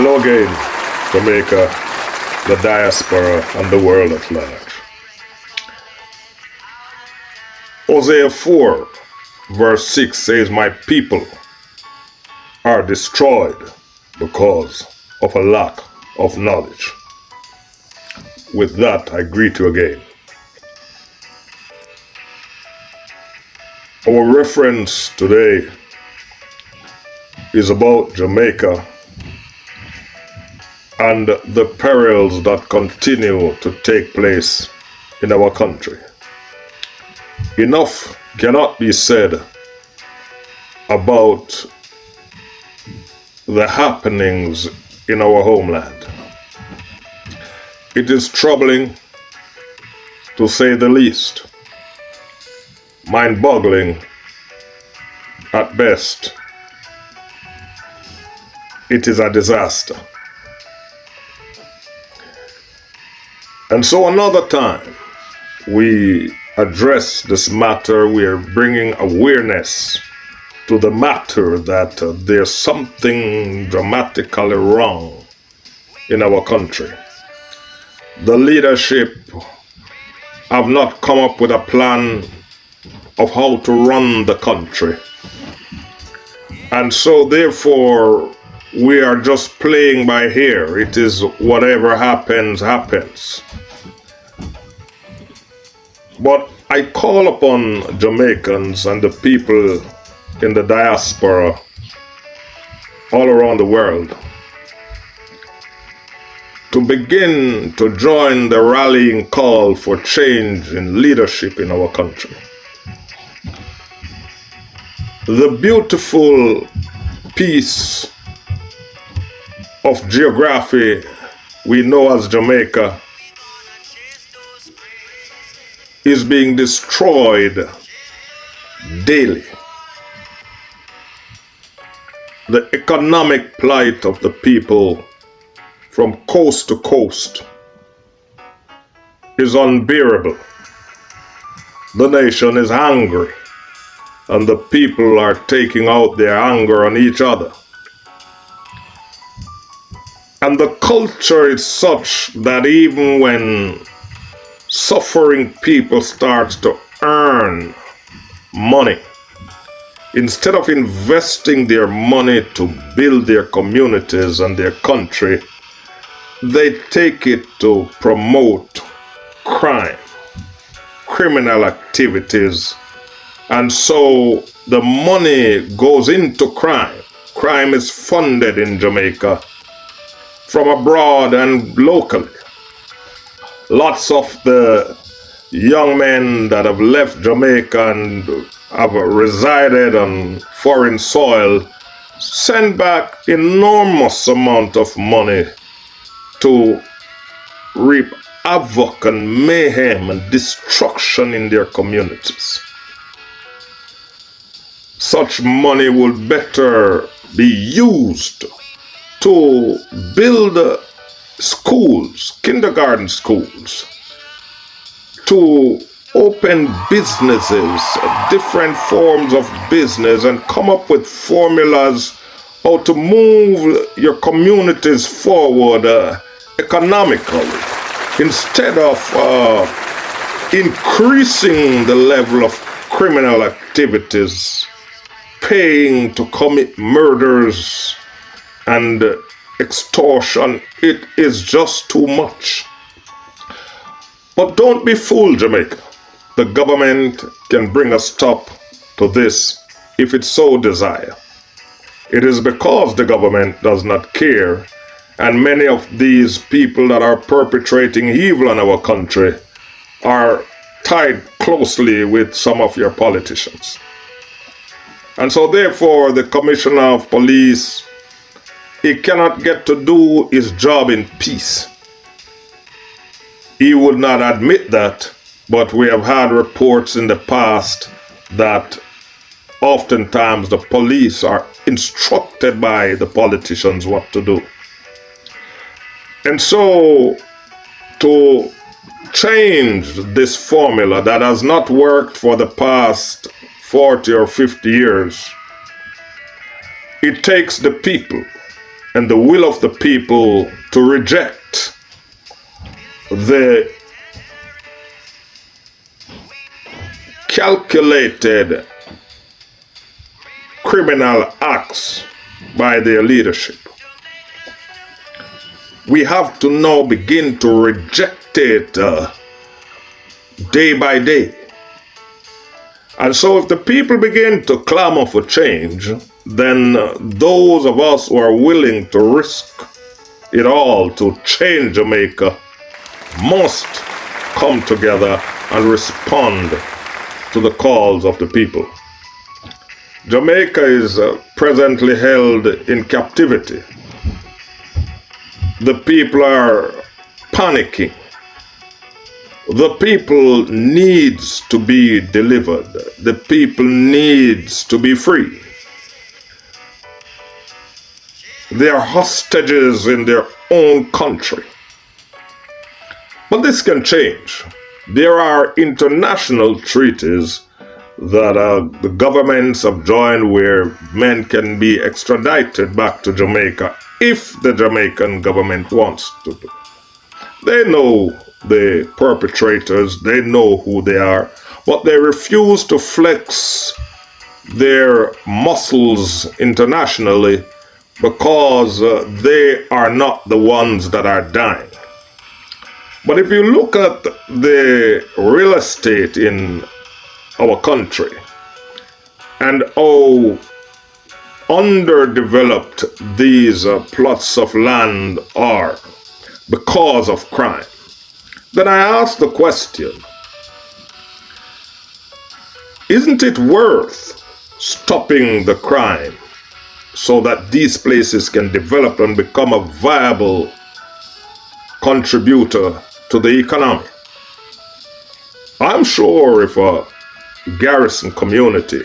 Hello again, Jamaica, the diaspora, and the world at large. Hosea 4, verse 6 says, "My people are destroyed because of a lack of knowledge." With that, I greet you again. Our reference today is about Jamaica and the perils that continue to take place in our country. Enough cannot be said about the happenings in our homeland. It is troubling, to say the least, mind-boggling at best. It is a disaster. And so another time we address this matter, we are bringing awareness to the matter that there's something dramatically wrong in our country. The leadership have not come up with a plan of how to run the country. And so therefore, we are just playing by ear. It is whatever happens, happens. But I call upon Jamaicans and the people in the diaspora all around the world to begin to join the rallying call for change in leadership in our country. The beautiful piece of geography we know as Jamaica is being destroyed daily. The economic plight of the people from coast to coast is unbearable. The nation is angry, and the people are taking out their anger on each other. And the culture is such that even when suffering people start to earn money, instead of investing their money to build their communities and their country, they take it to promote crime, criminal activities. And so the money goes into crime. Crime is funded in Jamaica from abroad and locally. Lots of the young men that have left Jamaica and have resided on foreign soil send back enormous amount of money to reap havoc and mayhem and destruction in their communities. Such money would better be used to build schools, kindergarten schools, to open businesses, different forms of business, and come up with formulas how to move your communities forward economically, instead of increasing the level of criminal activities, paying to commit murders and extortion. It is just too much. But don't be fooled, Jamaica. The government can bring a stop to this if it so desire. It is because the government does not care, and many of these people that are perpetrating evil in our country are tied closely with some of your politicians. And so therefore, the Commissioner of Police, he cannot get to do his job in peace. He would not admit that, but we have had reports in the past that oftentimes the police are instructed by the politicians what to do. And so, to change this formula that has not worked for the past 40 or 50 years, it takes the people and the will of the people to reject the calculated criminal acts by their leadership. We have to now begin to reject it day by day. And so if the people begin to clamor for change, then those of us who are willing to risk it all to change Jamaica must come together and respond to the calls of the people. Jamaica is presently held in captivity. The people are panicking. The people needs to be delivered. The people needs to be free. They are hostages in their own country. But this can change. There are international treaties that the governments have joined where men can be extradited back to Jamaica if the Jamaican government wants to. They know the perpetrators, they know who they are, but they refuse to flex their muscles internationally because they are not the ones that are dying. But if you look at the real estate in our country and how underdeveloped these plots of land are because of crime, then I ask the question, isn't it worth stopping the crime so that these places can develop and become a viable contributor to the economy? I'm sure if a garrison community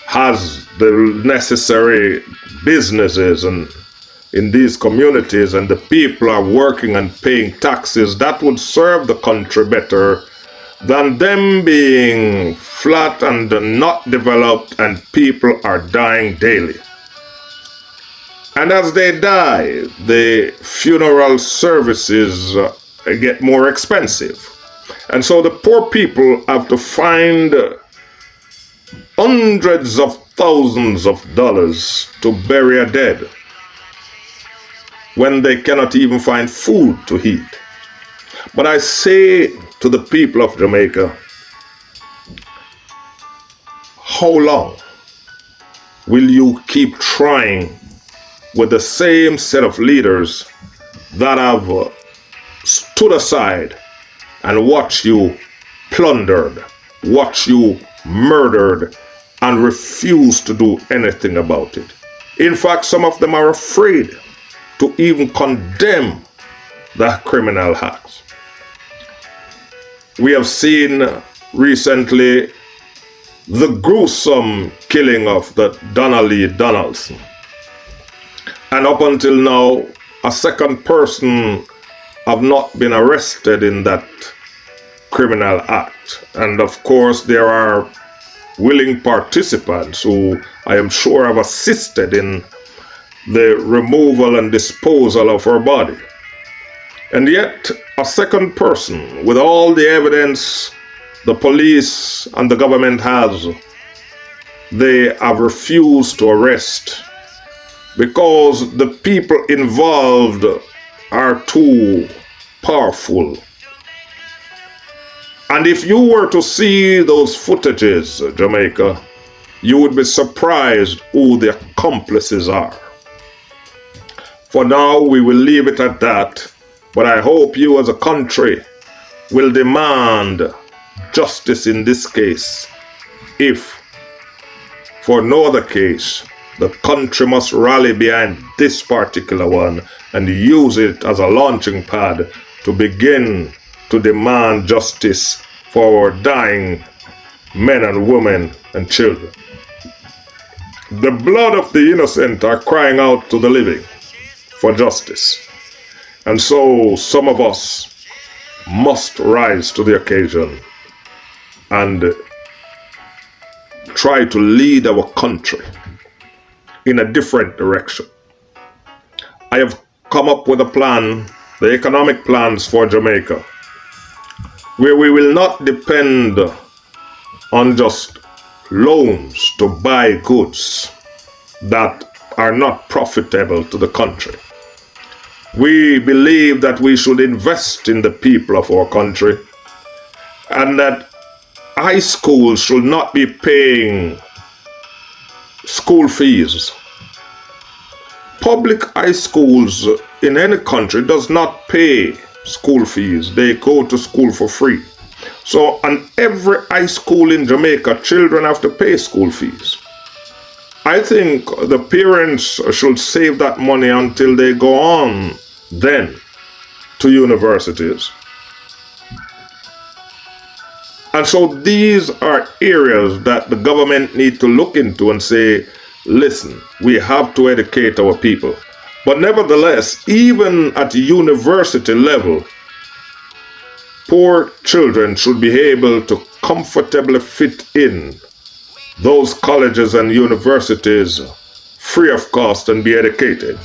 has the necessary businesses and in these communities and the people are working and paying taxes, that would serve the country better than them being flat and not developed and people are dying daily. And as they die, the funeral services get more expensive. And so the poor people have to find hundreds of thousands of dollars to bury a dead when they cannot even find food to eat. But I say to the people of Jamaica, how long will you keep trying with the same set of leaders that have stood aside and watched you plundered, watched you murdered, and refuse to do anything about it? In fact, some of them are afraid to even condemn the criminal acts. We have seen recently the gruesome killing of the Donnelly Donaldson. And up until now, a second person have not been arrested in that criminal act. And of course, there are willing participants who I am sure have assisted in the removal and disposal of her body. And yet, a second person, with all the evidence the police and the government has, they have refused to arrest because the people involved are too powerful. And if you were to see those footages, Jamaica, you would be surprised who the accomplices are. For now, we will leave it at that, but I hope you as a country will demand justice in this case. If, for no other case, the country must rally behind this particular one and use it as a launching pad to begin to demand justice for our dying men and women and children. The blood of the innocent are crying out to the living for justice. And so some of us must rise to the occasion and try to lead our country in a different direction. I have come up with a plan, the economic plans for Jamaica, where we will not depend on just loans to buy goods that are not profitable to the country. We believe that we should invest in the people of our country, and that high schools should not be paying school fees. Public high schools in any country does not pay school fees. They go to school for free. So on every high school in Jamaica, children have to pay school fees. I think the parents should save that money until they go on then to universities. And so these are areas that the government need to look into and say, listen, we have to educate our people. But nevertheless, even at university level, poor children should be able to comfortably fit in those colleges and universities free of cost and be educated.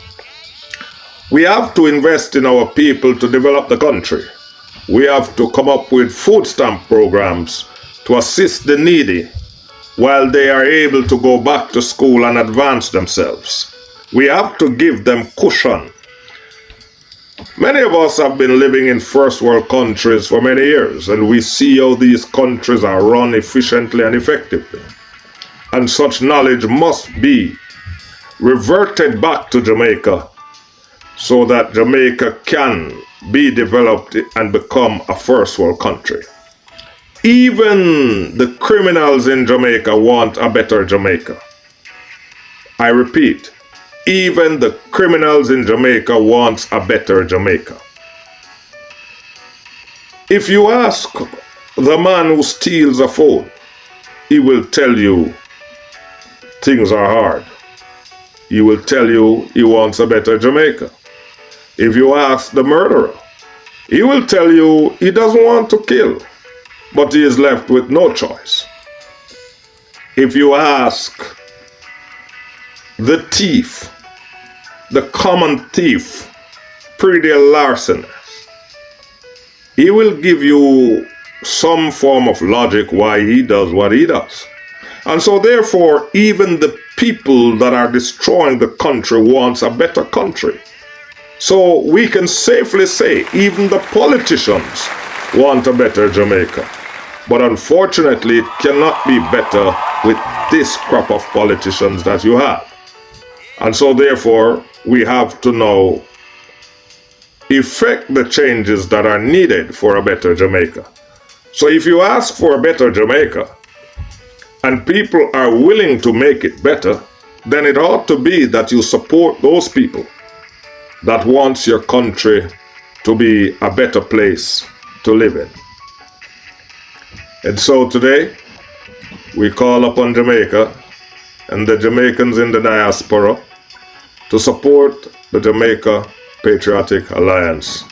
We have to invest in our people to develop the country. We have to come up with food stamp programs to assist the needy while they are able to go back to school and advance themselves. We have to give them cushion. Many of us have been living in first world countries for many years, and we see how these countries are run efficiently and effectively. And such knowledge must be reverted back to Jamaica so that Jamaica can be developed and become a first world country. Even the criminals in Jamaica want a better Jamaica. I repeat, even the criminals in Jamaica want a better Jamaica. If you ask the man who steals a phone, he will tell you things are hard. He will tell you he wants a better Jamaica. If you ask the murderer, he will tell you he doesn't want to kill, but he is left with no choice. If you ask the thief, the common thief, pretty larcenous, he will give you some form of logic why he does what he does. And so therefore, even the people that are destroying the country wants a better country. So we can safely say even the politicians want a better Jamaica. But unfortunately, it cannot be better with this crop of politicians that you have. And so therefore, we have to now effect the changes that are needed for a better Jamaica. So if you ask for a better Jamaica, and people are willing to make it better, then it ought to be that you support those people that wants your country to be a better place to live in. And so today, we call upon Jamaica and the Jamaicans in the diaspora to support the Jamaica Patriotic Alliance.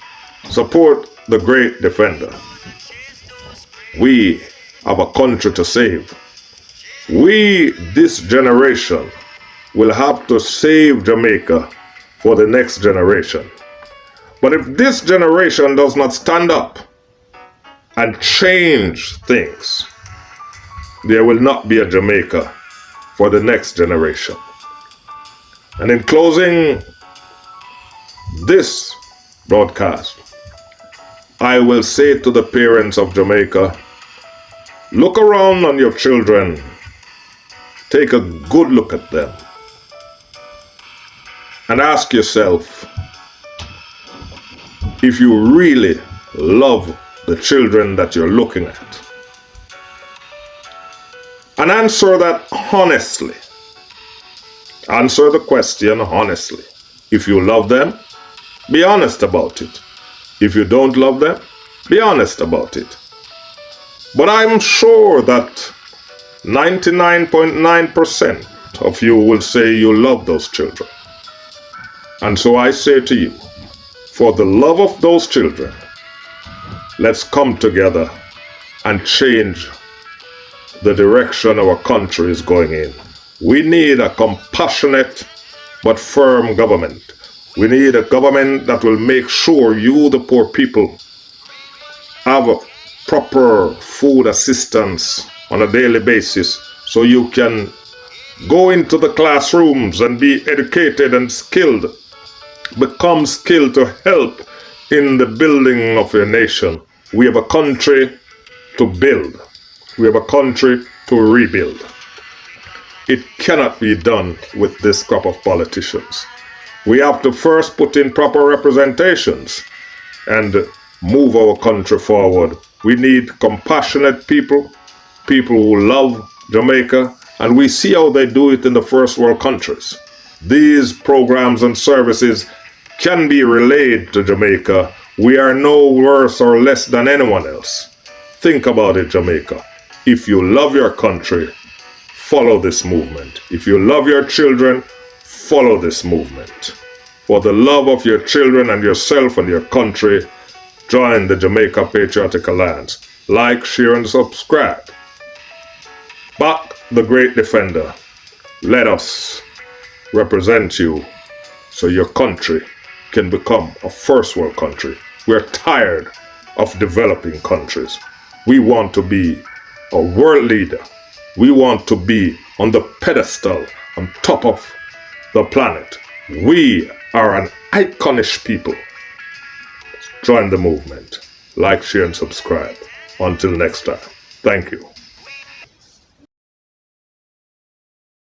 Support the great defender. We have a country to save. We, this generation, will have to save Jamaica for the next generation. But if this generation does not stand up and change things, there will not be a Jamaica for the next generation. And in closing this broadcast, I will say to the parents of Jamaica, look around on your children. Take a good look at them and ask yourself if you really love the children that you're looking at. And answer that honestly. Answer the question honestly. If you love them, be honest about it. If you don't love them, be honest about it. But I'm sure that 99.9% of you will say you love those children. And so I say to you, for the love of those children, let's come together and change the direction our country is going in. We need a compassionate but firm government. We need a government that will make sure you, the poor people, have a proper food assistance on a daily basis so you can go into the classrooms and be educated and skilled, become skilled to help in the building of your nation. We have a country to build. We have a country to rebuild. It cannot be done with this crop of politicians. We have to first put in proper representations and move our country forward. We need compassionate people, people who love Jamaica, and we see how they do it in the first world countries. These programs and services can be relayed to Jamaica. We are no worse or less than anyone else. Think about it, Jamaica. If you love your country, follow this movement. If you love your children, follow this movement. For the love of your children and yourself and your country, join the Jamaica Patriotic Alliance. Like, share, and subscribe. Back the great defender. Let us represent you so your country can become a first world country. We're tired of developing countries. We want to be a world leader. We want to be on the pedestal on top of the planet. We are an iconish people. Join the movement. Like, share, and subscribe. Until next time. Thank you.